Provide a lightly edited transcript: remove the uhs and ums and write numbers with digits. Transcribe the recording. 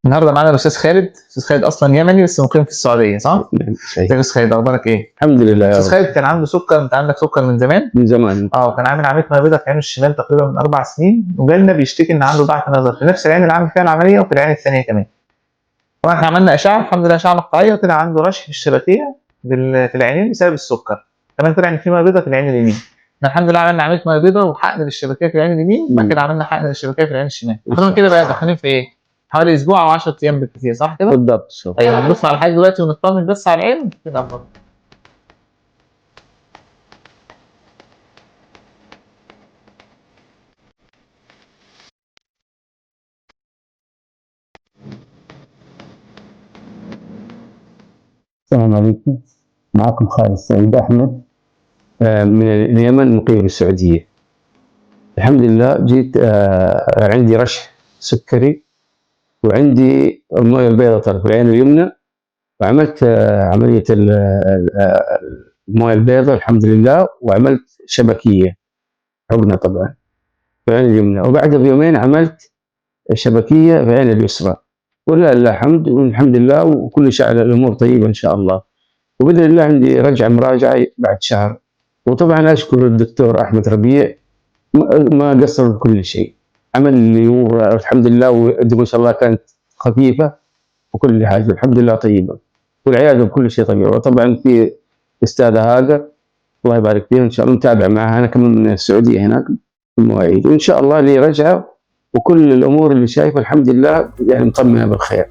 النهارده معانا الاستاذ خالد. الاستاذ خالد اصلا يمني بس مقيم في السعوديه، صح؟ نعم صحيح. ازيك يا استاذ خالد، اخبارك ايه؟ الحمد لله يا استاذ رب. خالد كان عنده سكر، انت عندك سكر من زمان؟ من زمان. كان عامل عمليه ميه بيضاء في عينه الشمال تقريبا من 4 سنين، وجالنا بيشتكي ان عنده ضعف نظر في نفس العين اللي عامل فيها العمليه وفي العين الثانيه كمان. طبعا احنا عملنا اشعه، الحمد لله اشعه مقطعيه، وطلع عنده رشح في الشبكيه في العينين بسبب السكر. كمان طلع ان في ميه بيضاء في العين اليمين. احنا الحمد لله عملنا عمليه ميه بيضاء وحقن للشبكيه في العين اليمين، بعد كده عملنا حقن للشبكيه في العين الشمال. خدنا كده بقى داخلين في ايه؟ حوالي اسبوع او 10 ايام بالكثير، صح كده؟ بالضبط. ايوه، هنبص على حاجه دلوقتي ونطمن بس على العين كده افضل. السلام عليكم، معكم خالد سعيد أحمد من اليمن، مقيم بالسعودية. الحمد لله جيت عندي رشح سكري، وعندي الموية البيضاء في العين اليمنى، وعملت عملية الموية البيضاء الحمد لله، وعملت شبكية حقنة طبعا في العين اليمنى، وبعدها بيومين عملت شبكية في العين اليسرى. ولله الحمد والحمد لله، وكل شيء على الأمور طيبة إن شاء الله. وبإذن الله عندي رجعة مراجعة بعد شهر. وطبعا أشكر الدكتور أحمد ربيع، ما قصر بكل شيء، عمل لي والحمد لله، وأدعو ما شاء الله كانت خفيفة، وكل حاجة الحمد لله طيبة، والعيادة بكل شيء طيب. وطبعا في أستاذة هاجر الله يبارك فيها، إن شاء الله متابع معها، أنا كمان من السعودية هناك في المواعيد، وإن شاء الله لي رجعة، وكل الأمور اللي شايفها الحمد لله يعني مطمنة بالخير.